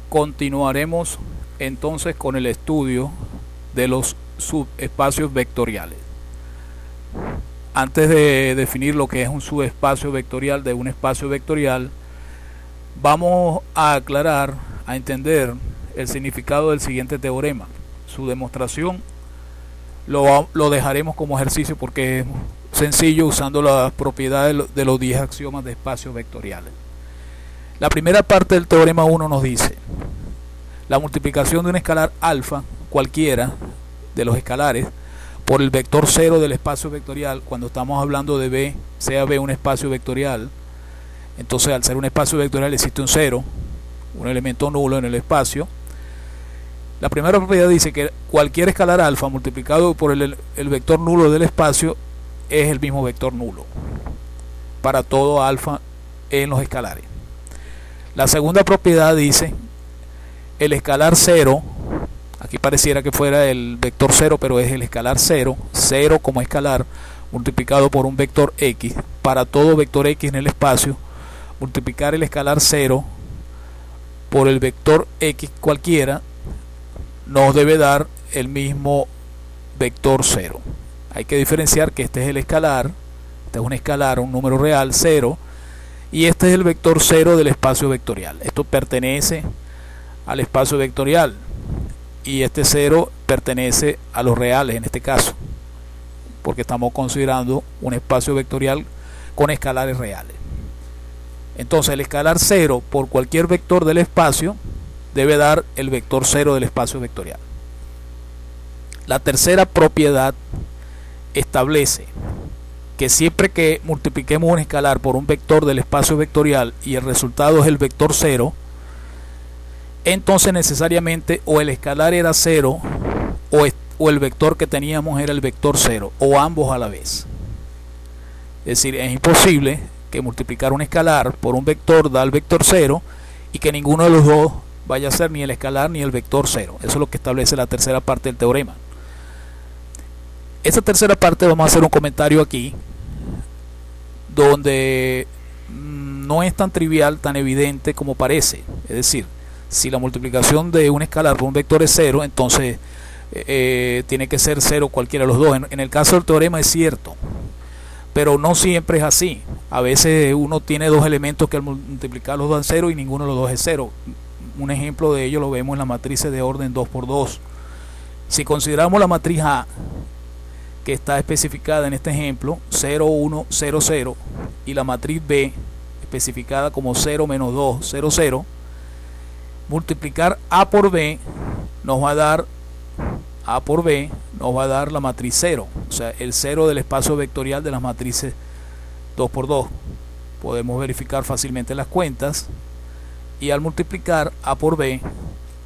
Continuaremos entonces con el estudio de los subespacios vectoriales. Antes de definir lo que es un subespacio vectorial de un espacio vectorial, vamos a aclarar, a entender el significado del siguiente teorema. Su demostración lo dejaremos como ejercicio porque es sencillo usando las propiedades de los 10 axiomas de espacios vectoriales. La primera parte del teorema 1 nos dice: la multiplicación de un escalar alfa, cualquiera de los escalares, por el vector 0 del espacio vectorial, cuando estamos hablando de B, sea B un espacio vectorial, entonces al ser un espacio vectorial existe un 0, un elemento nulo en el espacio. La primera propiedad dice que cualquier escalar alfa multiplicado por el vector nulo del espacio es el mismo vector nulo para todo alfa en los escalares. La segunda propiedad dice el escalar 0, aquí pareciera que fuera el vector 0, pero es el escalar 0 como escalar multiplicado por un vector x, para todo vector x en el espacio, multiplicar el escalar 0 por el vector x cualquiera nos debe dar el mismo vector 0. Hay que diferenciar que este es el escalar, este es un escalar, un número real, 0, y este es el vector 0 del espacio vectorial. Esto pertenece al espacio vectorial y este 0 pertenece a los reales en este caso, porque estamos considerando un espacio vectorial con escalares reales. Entonces el escalar 0 por cualquier vector del espacio debe dar el vector 0 del espacio vectorial. La tercera propiedad establece que siempre que multipliquemos un escalar por un vector del espacio vectorial y el resultado es el vector 0, entonces necesariamente o el escalar era 0 o el vector que teníamos era el vector 0, o ambos a la vez. Es decir, es imposible que multiplicar un escalar por un vector da el vector 0 y que ninguno de los dos vaya a ser ni el escalar ni el vector 0. Eso es lo que establece la tercera parte del teorema. Esa tercera parte vamos a hacer un comentario aquí donde no es tan trivial, tan evidente como parece. Es decir, si la multiplicación de un escalar por un vector es 0, entonces tiene que ser 0 cualquiera de los dos. En el caso del teorema es cierto, pero no siempre es así. A veces uno tiene dos elementos que al multiplicarlos dan 0 y ninguno de los dos es 0. Un ejemplo de ello lo vemos en la matriz de orden 2×2. Si consideramos la matriz A, que está especificada en este ejemplo 0, 1, 0, 0, y la matriz B especificada como 0, menos 2, 0, 0, multiplicar A por B nos va a dar la matriz 0, o sea, el 0 del espacio vectorial de las matrices 2×2. Podemos verificar fácilmente las cuentas, y al multiplicar A por B,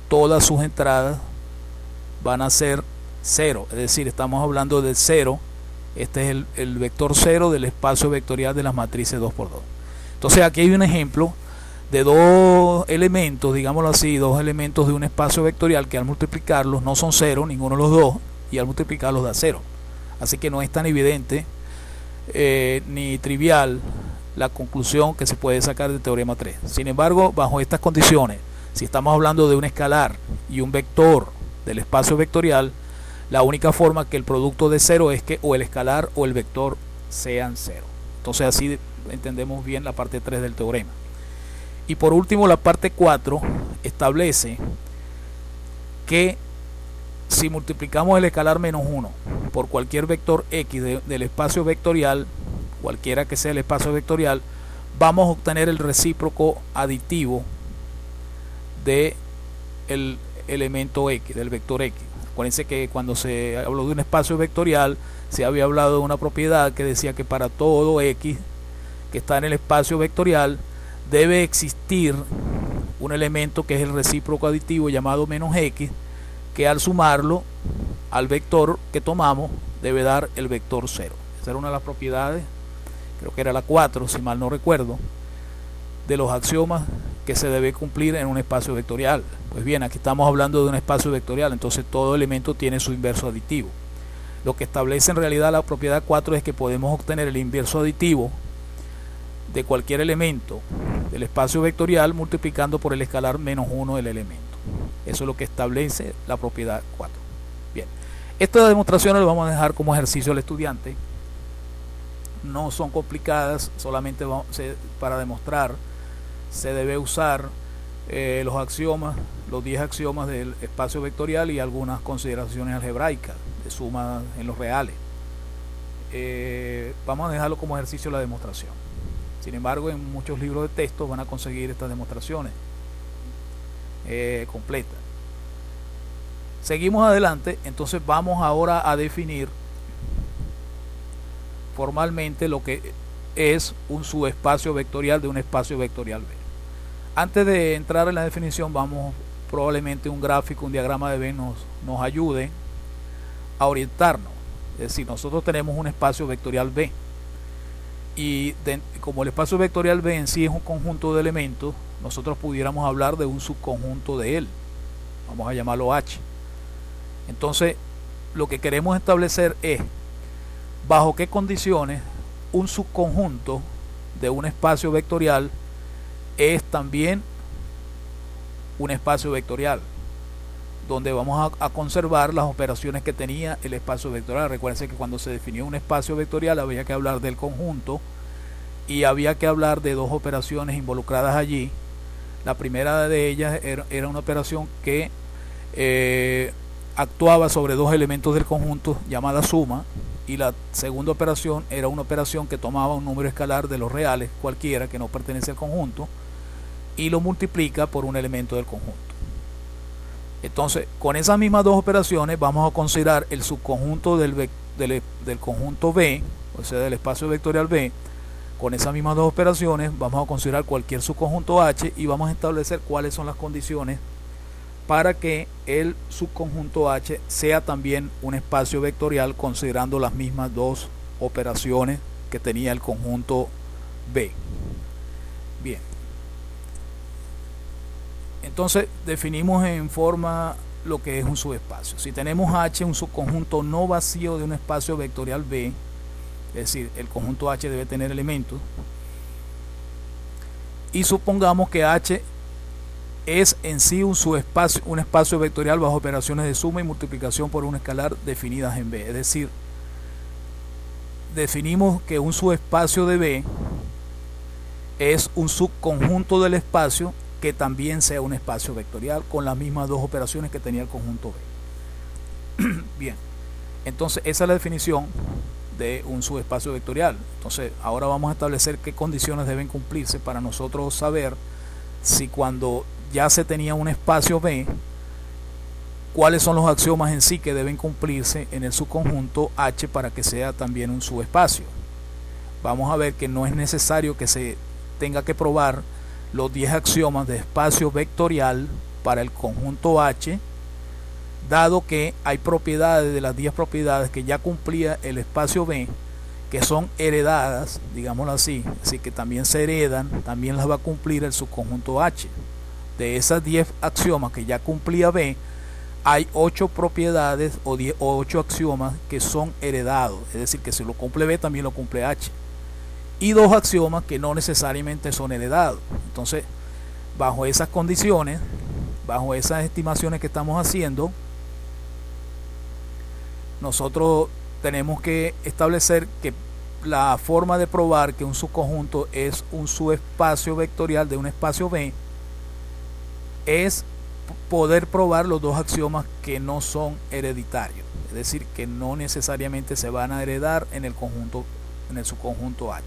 todas sus entradas van a ser 0, es decir, estamos hablando del 0. Este es el vector 0 del espacio vectorial de las matrices 2×2. Entonces aquí hay un ejemplo de dos elementos, digámoslo así, dos elementos de un espacio vectorial que al multiplicarlos no son 0, ninguno de los dos, y al multiplicarlos da 0. Así que no es tan evidente ni trivial la conclusión que se puede sacar del teorema 3. Sin embargo, bajo estas condiciones, si estamos hablando de un escalar y un vector del espacio vectorial, la única forma que el producto de 0 es que o el escalar o el vector sean 0. Entonces así entendemos bien la parte 3 del teorema. Y por último, la parte 4 establece que si multiplicamos el escalar menos 1 por cualquier vector x del espacio vectorial, cualquiera que sea el espacio vectorial, vamos a obtener el recíproco aditivo del elemento x, del vector x. Acuérdense que cuando se habló de un espacio vectorial se había hablado de una propiedad que decía que para todo x que está en el espacio vectorial debe existir un elemento que es el recíproco aditivo llamado menos x, que al sumarlo al vector que tomamos debe dar el vector 0. Esa era una de las propiedades, creo que era la 4 si mal no recuerdo, de los axiomas que se debe cumplir en un espacio vectorial. Pues bien, aquí estamos hablando de un espacio vectorial, entonces todo elemento tiene su inverso aditivo. Lo que establece en realidad la propiedad 4 es que podemos obtener el inverso aditivo de cualquier elemento del espacio vectorial multiplicando por el escalar menos 1 del elemento. Eso es lo que establece la propiedad 4. Bien, estas demostraciones las vamos a dejar como ejercicio al estudiante. No son complicadas, solamente para demostrar se debe usar los axiomas, los 10 axiomas del espacio vectorial y algunas consideraciones algebraicas de suma en los reales. Vamos a dejarlo como ejercicio la demostración. Sin embargo, en muchos libros de texto van a conseguir estas demostraciones completas. Seguimos adelante, entonces vamos ahora a definir formalmente lo que es un subespacio vectorial de un espacio vectorial B. Antes de entrar en la definición, probablemente un gráfico, un diagrama de Venn nos ayude a orientarnos. Es decir, nosotros tenemos un espacio vectorial B y como el espacio vectorial B en sí es un conjunto de elementos, nosotros pudiéramos hablar de un subconjunto de él. Vamos a llamarlo H. Entonces, lo que queremos establecer es bajo qué condiciones un subconjunto de un espacio vectorial es también un espacio vectorial, donde vamos a conservar las operaciones que tenía el espacio vectorial. Recuerden que cuando se definió un espacio vectorial había que hablar del conjunto y había que hablar de dos operaciones involucradas allí. La primera de ellas era una operación que actuaba sobre dos elementos del conjunto llamada suma, y la segunda operación era una operación que tomaba un número escalar de los reales cualquiera que no pertenece al conjunto y lo multiplica por un elemento del conjunto. Entonces, con esas mismas dos operaciones vamos a considerar el subconjunto del conjunto B, o sea, del espacio vectorial B. Con esas mismas dos operaciones vamos a considerar cualquier subconjunto H y vamos a establecer cuáles son las condiciones para que el subconjunto H sea también un espacio vectorial considerando las mismas dos operaciones que tenía el conjunto B. Bien. Entonces definimos en forma lo que es un subespacio. Si tenemos H, un subconjunto no vacío de un espacio vectorial B, es decir, el conjunto H debe tener elementos, y supongamos que H es en sí un subespacio, un espacio vectorial bajo operaciones de suma y multiplicación por un escalar definidas en B. Es decir, definimos que un subespacio de B es un subconjunto del espacio que también sea un espacio vectorial con las mismas dos operaciones que tenía el conjunto B. Bien, entonces esa es la definición de un subespacio vectorial. Entonces ahora vamos a establecer qué condiciones deben cumplirse para nosotros saber si cuando ya se tenía un espacio B, cuáles son los axiomas en sí que deben cumplirse en el subconjunto H para que sea también un subespacio. Vamos a ver que no es necesario que se tenga que probar los 10 axiomas de espacio vectorial para el conjunto H, dado que hay propiedades de las 10 propiedades que ya cumplía el espacio B, que son heredadas, digámoslo así que también se heredan, también las va a cumplir el subconjunto H. De esas 10 axiomas que ya cumplía B, hay 8 propiedades o 8 axiomas que son heredados, es decir, que si lo cumple B también lo cumple H, y 2 axiomas que no necesariamente son heredados. Entonces, bajo esas condiciones, bajo esas estimaciones que estamos haciendo, nosotros tenemos que establecer que la forma de probar que un subconjunto es un subespacio vectorial de un espacio B es poder probar los dos axiomas que no son hereditarios, es decir, que no necesariamente se van a heredar en el conjunto, en el subconjunto H.